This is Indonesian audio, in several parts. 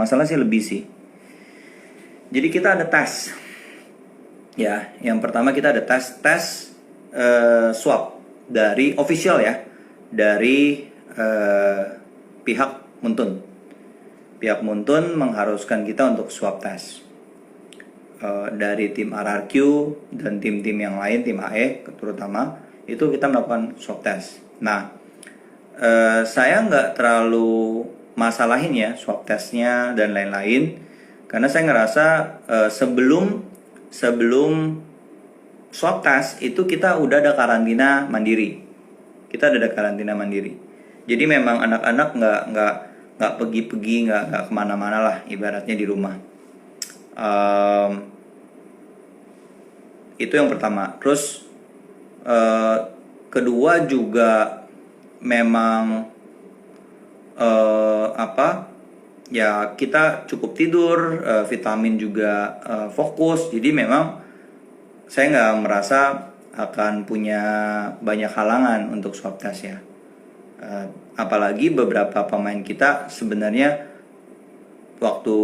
nggak salah sih lebih sih. Jadi kita ada tes. Ya, yang pertama kita ada tes swab dari official ya, dari pihak Muntun. Pihak Muntun mengharuskan kita untuk swab tes. Dari tim RRQ dan tim-tim yang lain, tim AE terutama, itu kita melakukan swab test. Nah, saya nggak terlalu masalahin ya swab testnya dan lain-lain, karena saya ngerasa sebelum swab test itu kita udah ada karantina mandiri. Jadi memang anak-anak nggak pergi-pergi, nggak kemana-mana lah, ibaratnya di rumah. Itu yang pertama. Terus kedua juga memang ya kita cukup tidur, vitamin juga fokus. Jadi memang saya nggak merasa akan punya banyak halangan untuk swab test ya. Apalagi beberapa pemain kita sebenarnya waktu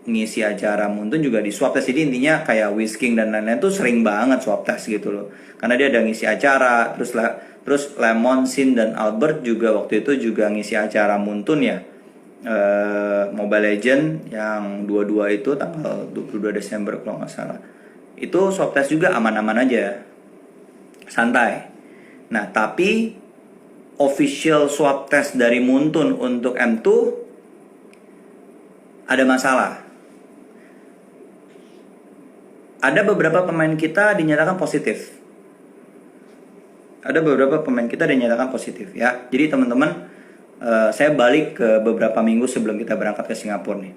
ngisi acara Muntun juga di swab test. Jadi intinya kayak Whisking dan lain-lain tuh sering banget swab test gitu loh, karena dia ada ngisi acara. Terus Lemon, Sin, dan Albert juga waktu itu juga ngisi acara Muntun ya, Mobile Legend yang 22 itu tanggal 22 Desember kalau nggak salah. Itu swab test juga aman-aman aja, santai. Nah, tapi official swab test dari Muntun untuk M2 ada masalah. Ada beberapa pemain kita dinyatakan positif. Ya. Jadi teman-teman, saya balik ke beberapa minggu sebelum kita berangkat ke Singapura nih.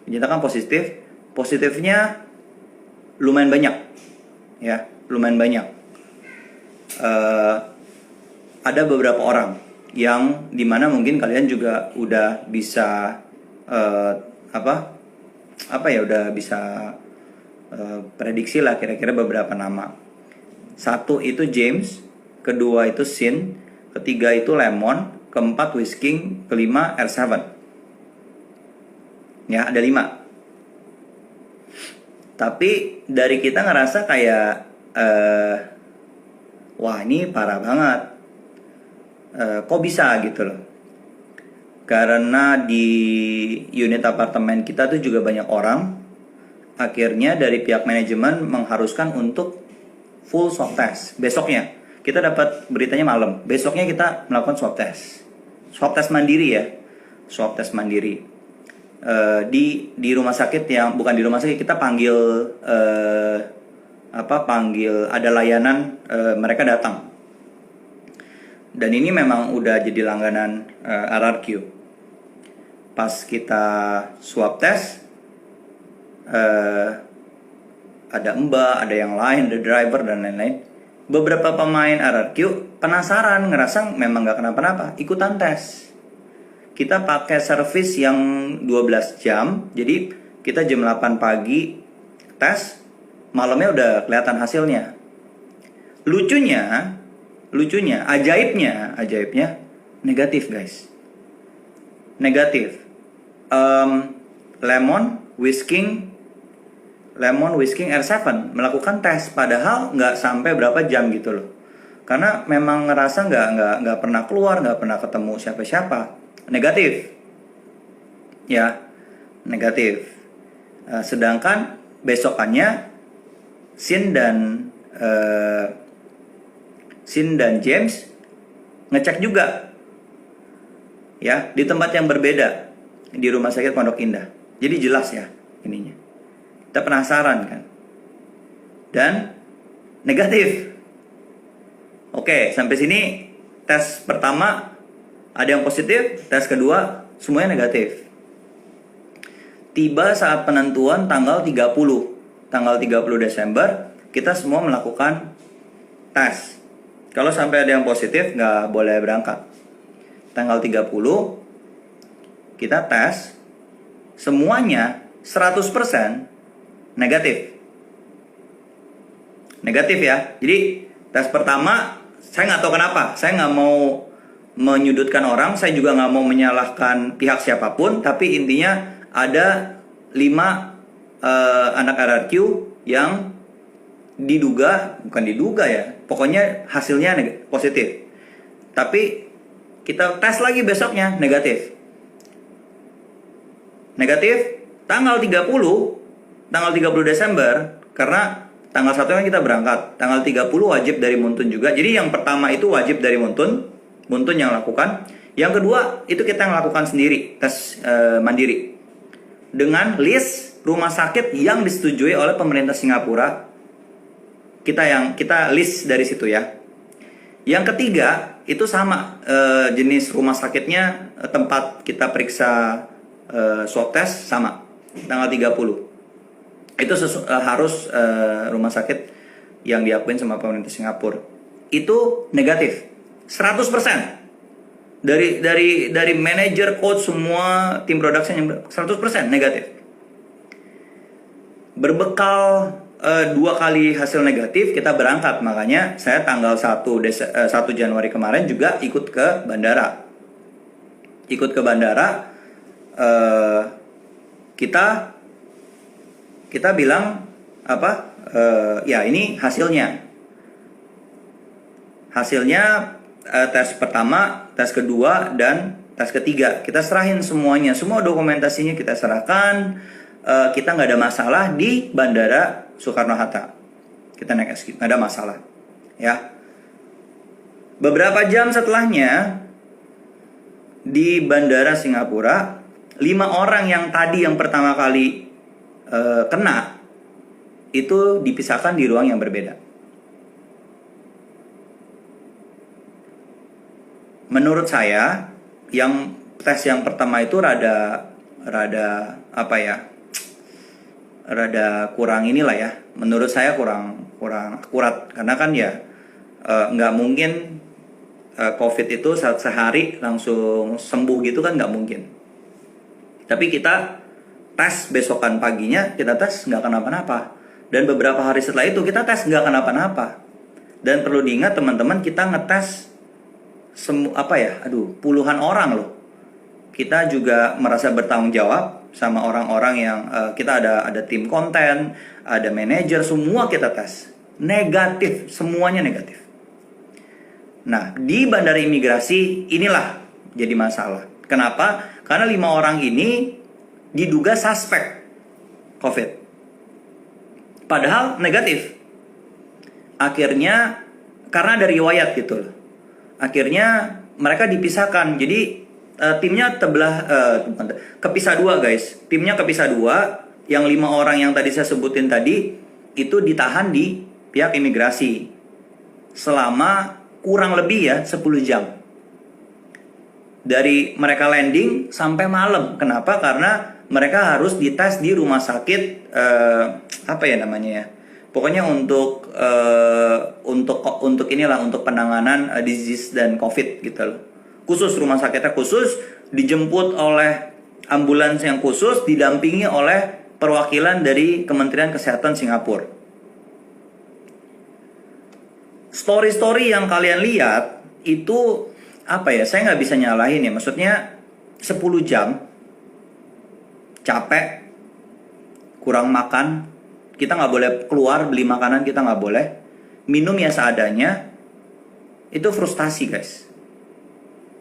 Dinyatakan positif. Positifnya lumayan banyak. Ya, lumayan banyak. Ada beberapa orang yang dimana mungkin kalian juga udah bisa udah bisa prediksi lah kira-kira beberapa nama. Satu itu James, kedua itu Sin, ketiga itu Lemon, keempat Whisking, kelima R7. Ya, ada 5. Tapi dari kita ngerasa kayak wah ini parah banget. Kok bisa gitu loh. Karena di unit apartemen kita tuh juga banyak orang. Akhirnya dari pihak manajemen mengharuskan untuk full swab test. Besoknya kita dapat beritanya malam. Besoknya kita melakukan swab test. Swab test mandiri ya. Swab test mandiri. Di rumah sakit yang bukan di rumah sakit, kita panggil ada layanan, mereka datang. Dan ini memang udah jadi langganan RRQ. Pas kita swab test, ada Mbak, ada yang lain, ada driver dan lain-lain. Beberapa pemain RRQ penasaran, ngerasa memang gak kenapa-napa, ikutan tes. Kita pakai servis yang 12 jam. Jadi kita jam 8 pagi tes, malamnya udah kelihatan hasilnya. Lucunya, ajaibnya negatif guys. Negatif. Lemon, Whisking R7 melakukan tes, padahal nggak sampai berapa jam gitu loh. Karena memang ngerasa nggak pernah keluar, nggak pernah ketemu siapa-siapa. Negatif. Ya, negatif. Sedangkan besokannya Sin dan James ngecek juga. Ya, di tempat yang berbeda, di Rumah Sakit Pondok Indah. Jadi jelas ya ininya. Kita penasaran kan. Dan negatif. Oke, sampai sini tes pertama ada yang positif, tes kedua semuanya negatif. Tiba saat penentuan tanggal 30 Desember, kita semua melakukan tes. Kalau sampai ada yang positif nggak boleh berangkat. Tanggal 30 kita tes, semuanya 100% negatif. Negatif ya. Jadi tes pertama saya nggak tahu kenapa. Saya nggak mau menyudutkan orang, saya juga nggak mau menyalahkan pihak siapapun. Tapi intinya ada 5 anak RRQ yang bukan diduga ya, pokoknya hasilnya positif. Tapi kita tes lagi besoknya negatif. Negatif tanggal 30 Desember, karena tanggal 1 kan kita berangkat. Tanggal 30 wajib dari Muntun juga. Jadi yang pertama itu wajib dari Muntun yang lakukan. Yang kedua itu kita yang lakukan sendiri, tes mandiri. Dengan list rumah sakit yang disetujui oleh pemerintah Singapura. Kita list dari situ ya. Yang ketiga itu sama jenis rumah sakitnya, tempat kita periksa swab test sama tanggal 30. Itu harus rumah sakit yang diakuin sama pemerintah Singapura. Itu negatif 100%. Dari manajer, coach, semua tim production yang 100% negatif. Berbekal 2 kali hasil negatif kita berangkat. Makanya saya tanggal 1 Januari kemarin juga ikut ke bandara. Kita bilang apa? Ya ini hasilnya tes pertama, tes kedua, dan tes ketiga. Kita serahin semuanya, semua dokumentasinya kita serahkan. Kita nggak ada masalah di Bandara Soekarno-Hatta. Kita naik SQ, nggak ada masalah. Ya. Beberapa jam setelahnya di Bandara Singapura, 5 orang yang tadi yang pertama kali kena itu dipisahkan di ruang yang berbeda. Menurut saya, yang tes yang pertama itu rada apa ya? Rada kurang inilah ya. Menurut saya kurang akurat, karena kan ya nggak mungkin COVID itu sehari langsung sembuh gitu kan, nggak mungkin. Tapi kita tes besokan paginya, kita tes nggak kenapa-napa. Dan beberapa hari setelah itu kita tes nggak kenapa-napa. Dan perlu diingat teman-teman, kita ngetes puluhan orang loh. Kita juga merasa bertanggung jawab sama orang-orang yang kita ada tim konten, ada manajer, semua kita tes. Negatif, semuanya negatif. Nah, di bandara imigrasi inilah jadi masalah. Kenapa? Karena 5 orang ini diduga suspek COVID. Padahal negatif. Akhirnya karena ada riwayat gitu loh. Akhirnya mereka dipisahkan. Jadi timnya kepisah 2 guys. Timnya kepisah 2. Yang 5 orang yang tadi saya sebutin tadi itu ditahan di pihak imigrasi selama kurang lebih ya 10 jam. Dari mereka landing sampai malam. Kenapa? Karena mereka harus dites di rumah sakit apa ya namanya ya. Pokoknya untuk inilah, untuk penanganan disease dan COVID gitu loh. Khusus rumah sakitnya khusus, dijemput oleh ambulans yang khusus, didampingi oleh perwakilan dari Kementerian Kesehatan Singapura. Story-story yang kalian lihat itu apa ya? Saya nggak bisa nyalahin ya. Maksudnya 10 jam capek, kurang makan. Kita nggak boleh keluar beli makanan, kita nggak boleh minum ya seadanya. Itu frustasi guys,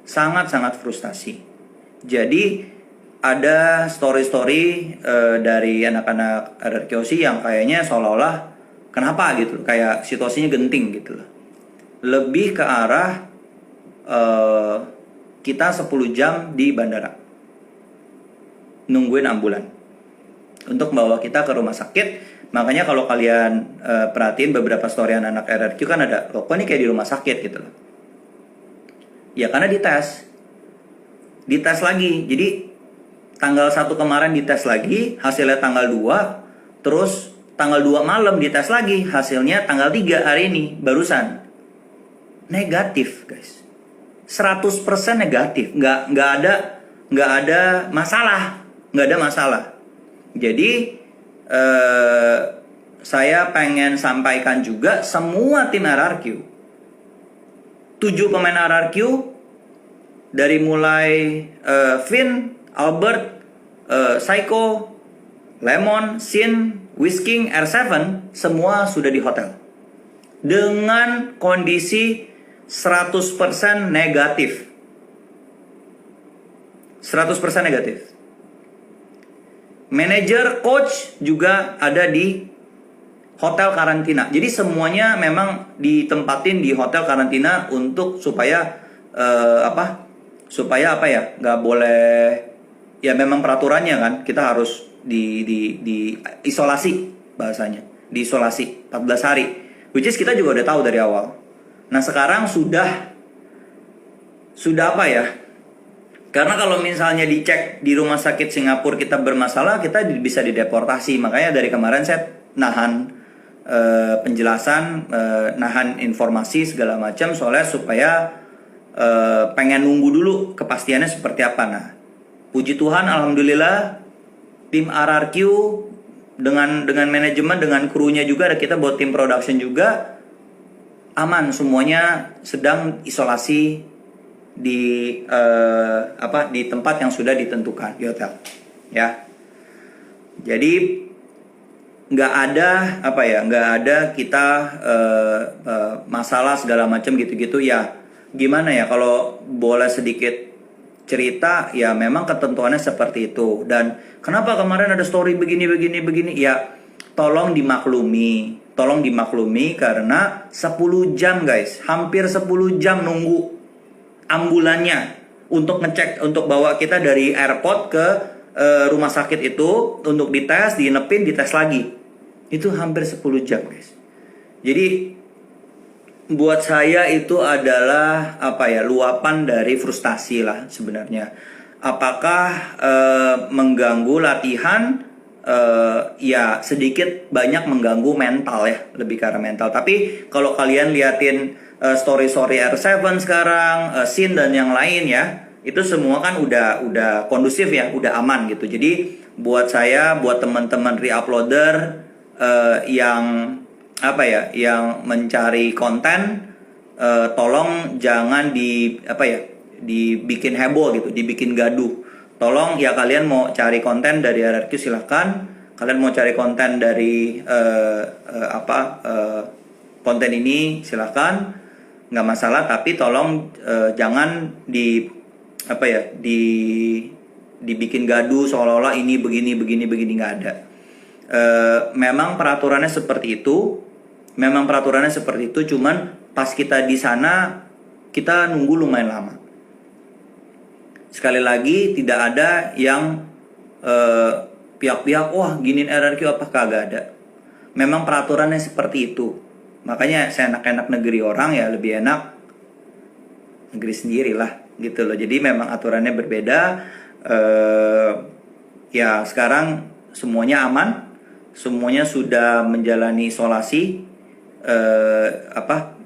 sangat-sangat frustasi. Jadi ada story-story dari anak-anak RRQC yang kayaknya seolah-olah kenapa gitu, kayak situasinya genting gitu loh. Lebih ke arah kita 10 jam di bandara nungguin ambulan untuk bawa kita ke rumah sakit. Makanya kalau kalian perhatiin beberapa story anak RRQ kan ada, kok ini kayak di rumah sakit gitu loh. Ya karena dites lagi. Jadi tanggal 1 kemarin dites lagi, hasilnya tanggal 2. Terus tanggal 2 malam dites lagi, hasilnya tanggal 3 hari ini barusan negatif guys. 100% negatif. Nggak ada masalah. Jadi saya pengen sampaikan juga semua tim RRQ, 7 pemain RRQ dari mulai Vin, Albert, Seiko, Lemon, Shin, Whisking, R7 semua sudah di hotel dengan kondisi 100% negatif. 100% negatif. Manajer, coach juga ada di hotel karantina. Jadi semuanya memang ditempatin di hotel karantina untuk supaya supaya nggak boleh, ya memang peraturannya kan, kita harus di isolasi, bahasanya diisolasi 14 hari, which is kita juga udah tahu dari awal. Nah sekarang sudah apa ya, karena kalau misalnya dicek di rumah sakit Singapura kita bermasalah, kita bisa dideportasi. Makanya dari kemarin saya nahan penjelasan, nahan informasi segala macam, soalnya supaya pengen nunggu dulu kepastiannya seperti apa. Nah, puji Tuhan, alhamdulillah tim RRQ dengan manajemen, dengan krunya juga, ada kita buat tim production juga aman, semuanya sedang isolasi di di tempat yang sudah ditentukan di hotel, ya. Jadi nggak ada kita masalah segala macam gitu-gitu ya. Gimana ya, kalau boleh sedikit cerita, ya memang ketentuannya seperti itu. Dan kenapa kemarin ada story begini ya, tolong dimaklumi karena 10 jam guys, hampir 10 jam nunggu ambulannya untuk ngecek, untuk bawa kita dari airport ke rumah sakit itu untuk dites, diinepin, dites lagi. Itu hampir 10 jam guys. Jadi buat saya itu adalah luapan dari frustasi lah sebenarnya. Apakah mengganggu latihan? Ya sedikit banyak mengganggu mental ya, lebih ke arah mental. Tapi kalau kalian liatin story R7 sekarang, Shin dan yang lain ya, itu semua kan udah kondusif ya, udah aman gitu. Jadi buat saya, buat teman-teman re-uploader yang yang mencari konten, tolong jangan dibikin heboh gitu, dibikin gaduh. Tolong ya, kalian mau cari konten dari RRQ silahkan. Kalian mau cari konten dari konten ini silahkan, nggak masalah. Tapi tolong jangan dibikin gaduh seolah-olah ini begini nggak ada. Memang peraturannya seperti itu. Cuman pas kita di sana kita nunggu lumayan lama. Sekali lagi, tidak ada yang pihak-pihak wah giniin RRQ apa, kagak ada. Memang peraturannya seperti itu. Makanya seenak-enak negeri orang ya lebih enak negeri sendiri lah gitu loh. Jadi memang aturannya berbeda. Ya sekarang semuanya aman, semuanya sudah menjalani isolasi.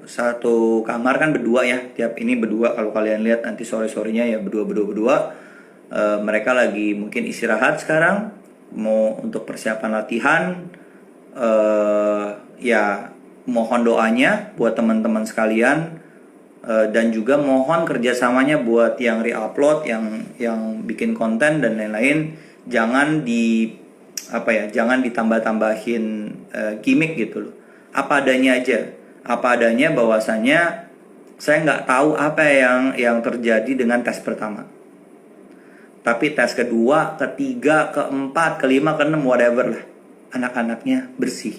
Satu kamar kan berdua ya, tiap ini berdua. Kalau kalian lihat nanti sore-sorenya ya berdua. Mereka lagi mungkin istirahat sekarang, mau untuk persiapan latihan. Ya mohon doanya buat teman-teman sekalian, dan juga mohon kerjasamanya buat yang re-upload, yang bikin konten dan lain-lain. Jangan jangan ditambah-tambahin gimmick gitu loh. Apa adanya aja. Apa adanya, bahwasanya saya nggak tahu apa yang terjadi dengan tes pertama. Tapi tes kedua, ketiga, keempat, kelima, keenam, whatever lah, anak-anaknya bersih,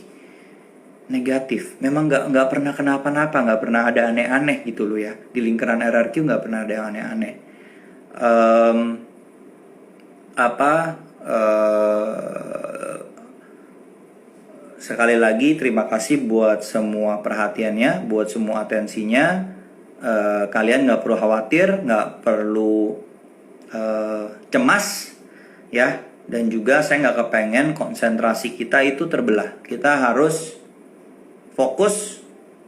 negatif. Memang nggak pernah kenapa-napa, nggak pernah ada aneh-aneh gitu loh ya. Di lingkaran RRQ nggak pernah ada yang aneh-aneh. Sekali lagi terima kasih buat semua perhatiannya, buat semua atensinya. Kalian nggak perlu khawatir, nggak perlu cemas ya. Dan juga saya nggak kepengen konsentrasi kita itu terbelah. Kita harus fokus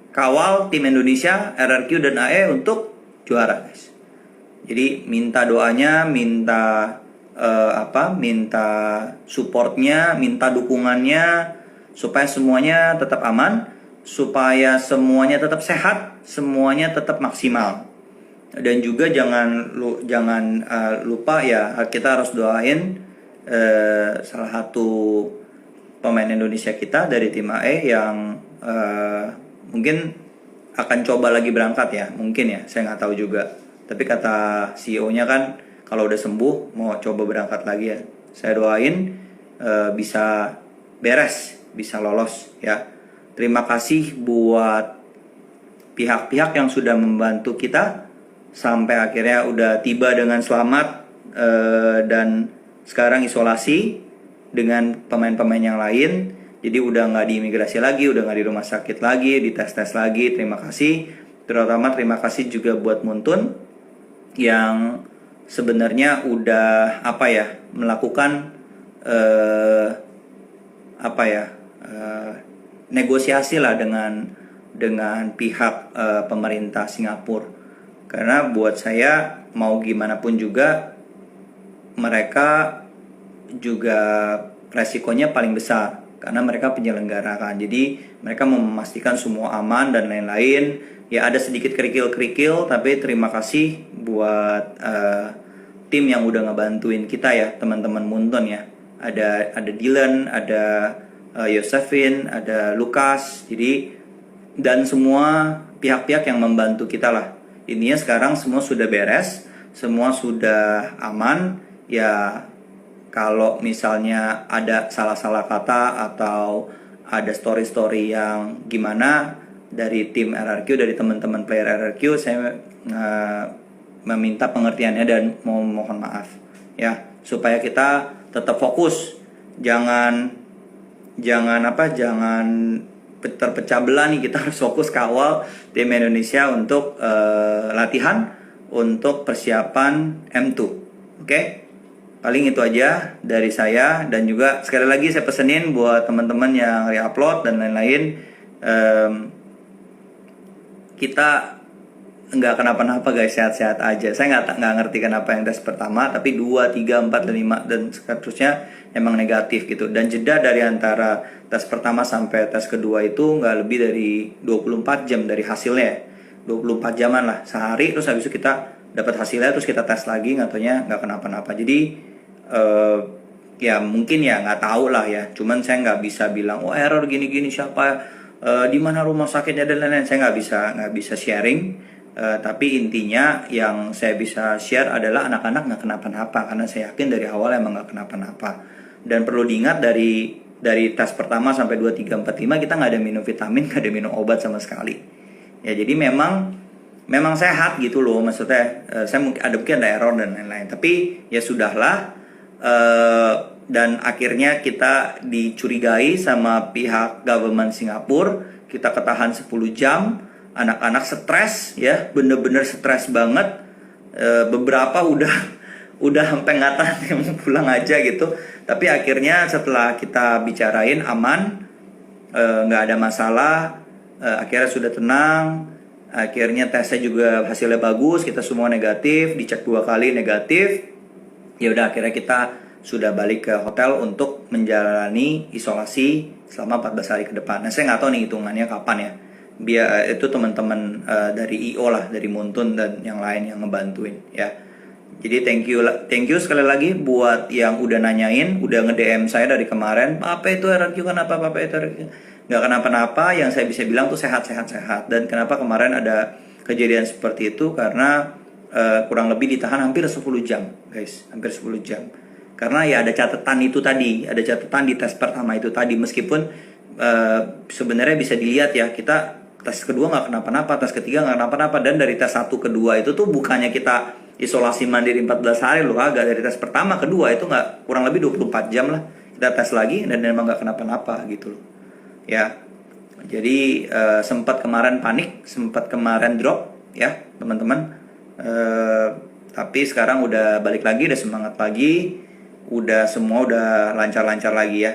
kawal tim Indonesia, RRQ dan AE untuk juara guys. Jadi minta doanya, minta supportnya, minta dukungannya, supaya semuanya tetap aman, supaya semuanya tetap sehat, semuanya tetap maksimal. Dan juga jangan lupa ya, kita harus doain salah satu pemain Indonesia kita dari tim AE yang mungkin akan coba lagi berangkat ya, mungkin ya, saya nggak tahu juga. Tapi kata CEO-nya kan kalau udah sembuh mau coba berangkat lagi ya. Saya doain bisa beres, bisa lolos ya. Terima kasih buat pihak-pihak yang sudah membantu kita sampai akhirnya udah tiba dengan selamat dan sekarang isolasi dengan pemain-pemain yang lain. Jadi udah nggak di imigrasi lagi, udah nggak di rumah sakit lagi, di tes-tes lagi. Terima kasih. Terutama terima kasih juga buat Muntun yang sebenarnya udah melakukan negosiasi lah dengan pihak pemerintah Singapura. Karena buat saya mau gimana pun juga mereka juga resikonya paling besar karena mereka penyelenggara kan. Jadi mereka mau memastikan semua aman dan lain-lain. Ya ada sedikit kerikil-kerikil, tapi terima kasih buat tim yang udah ngebantuin kita ya, teman-teman Muntun ya. Ada Dylan, ada Yosefin, ada Lukas. Jadi dan semua pihak-pihak yang membantu kita lah. Intinya sekarang semua sudah beres, semua sudah aman. Ya kalau misalnya ada salah-salah kata atau ada story-story yang gimana dari tim RRQ, dari teman-teman player RRQ, saya meminta pengertiannya dan mohon maaf ya, supaya kita tetap fokus, jangan terpecah belah nih. Kita harus fokus kawal tim Indonesia untuk latihan untuk persiapan M2. Oke? Paling itu aja dari saya, dan juga sekali lagi saya pesenin buat teman-teman yang re-upload dan lain-lain, kita nggak kenapa-napa guys, sehat-sehat aja. Saya nggak ngerti kenapa yang tes pertama tapi 2, 3, 4, dan 5 dan seterusnya emang negatif gitu. Dan jeda dari antara tes pertama sampai tes kedua itu nggak lebih dari 24 jam dari hasilnya, 24 jaman lah sehari. Terus habis itu kita dapat hasilnya, terus kita tes lagi, nggak taunya nggak kenapa-napa. Jadi ya mungkin ya nggak tahu lah ya. Cuman saya nggak bisa bilang error gini-gini siapa, di mana rumah sakitnya dan lain-lain. Saya nggak bisa sharing. Tapi intinya yang saya bisa share adalah anak-anak nggak kenapa-napa, karena saya yakin dari awal emang nggak kenapa-napa. Dan perlu diingat dari tes pertama sampai 2, 3, 4, 5 kita nggak ada minum vitamin, nggak ada minum obat sama sekali. Ya jadi memang sehat gitu loh, maksudnya saya mungkin ada error dan lain-lain. Tapi ya sudahlah. Dan akhirnya kita dicurigai sama pihak government Singapura, kita ketahan 10 jam. Anak-anak stres ya, bener-bener stres banget. Beberapa udah sampai nggak tahan pulang aja gitu. Tapi akhirnya setelah kita bicarain aman, nggak ada masalah. Akhirnya sudah tenang. Akhirnya tesnya juga hasilnya bagus, kita semua negatif, dicek 2 kali negatif. Ya udah akhirnya kita sudah balik ke hotel untuk menjalani isolasi selama 14 hari ke depan. Nah saya nggak tahu nih hitungannya kapan ya. Biar itu teman-teman dari IO lah, dari Muntun dan yang lain yang ngebantuin ya. Jadi thank you sekali lagi buat yang udah nanyain, udah nge-DM saya dari kemarin, apa itu RRQ kenapa, apa itu RRQ? Nggak kenapa-napa. Yang saya bisa bilang tuh sehat. Dan kenapa kemarin ada kejadian seperti itu, karena kurang lebih ditahan hampir 10 jam guys, hampir 10 jam. Karena ya ada catatan itu tadi, ada catatan di tes pertama itu tadi. Meskipun sebenarnya bisa dilihat ya, kita tes kedua nggak kenapa-napa, tes ketiga nggak kenapa-napa. Dan dari tes 1 ke 2 itu tuh bukannya kita isolasi mandiri 14 hari loh, agak. Dari tes pertama ke 2 itu nggak, kurang lebih 24 jam lah kita tes lagi, dan memang nggak kenapa-napa gitu loh ya. Jadi sempat kemarin panik, sempat kemarin drop ya teman-teman. Tapi sekarang udah balik lagi, udah semangat lagi, udah semua udah lancar-lancar lagi ya.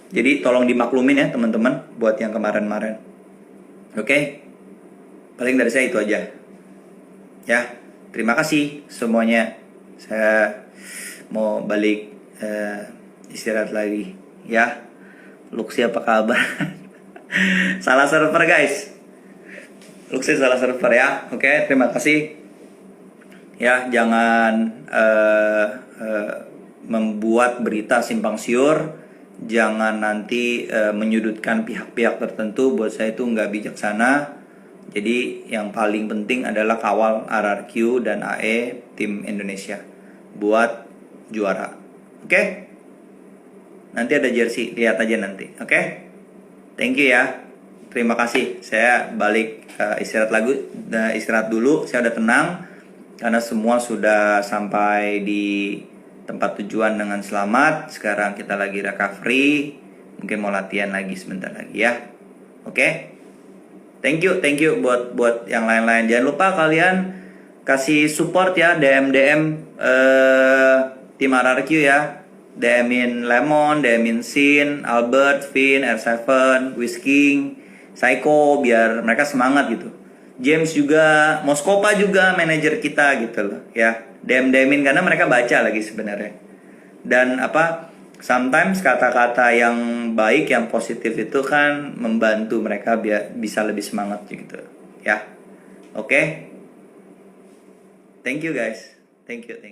Jadi tolong dimaklumin ya teman-teman buat yang kemarin-kemarin. Oke, paling dari saya itu aja ya. Terima kasih semuanya. Saya mau balik istirahat lagi ya. Luxi apa kabar? Salah server guys, Luxi salah server ya. Oke, terima kasih ya. membuat berita simpang siur, jangan nanti menyudutkan pihak-pihak tertentu. Buat saya itu nggak bijaksana. Jadi yang paling penting adalah kawal RRQ dan AE tim Indonesia buat juara. Oke? Nanti ada jersey, lihat aja nanti. Oke? Thank you ya. Terima kasih. Saya balik istirahat dulu. Saya udah tenang karena semua sudah sampai di tempat tujuan dengan selamat. Sekarang kita lagi recovery. Mungkin mau latihan lagi sebentar lagi ya. Oke? Thank you buat yang lain-lain. Jangan lupa kalian kasih support ya, DM tim RRQ ya. DM-in Lemon, DM-in Sin, Albert, Vin, R7, Whisking, Psycho, biar mereka semangat gitu. James juga, Moskopa juga manajer kita gitu loh ya. DM-in karena mereka baca lagi sebenarnya. Dan sometimes kata-kata yang baik, yang positif itu kan membantu mereka biar bisa lebih semangat gitu ya. Oke? Thank you guys. Thank you.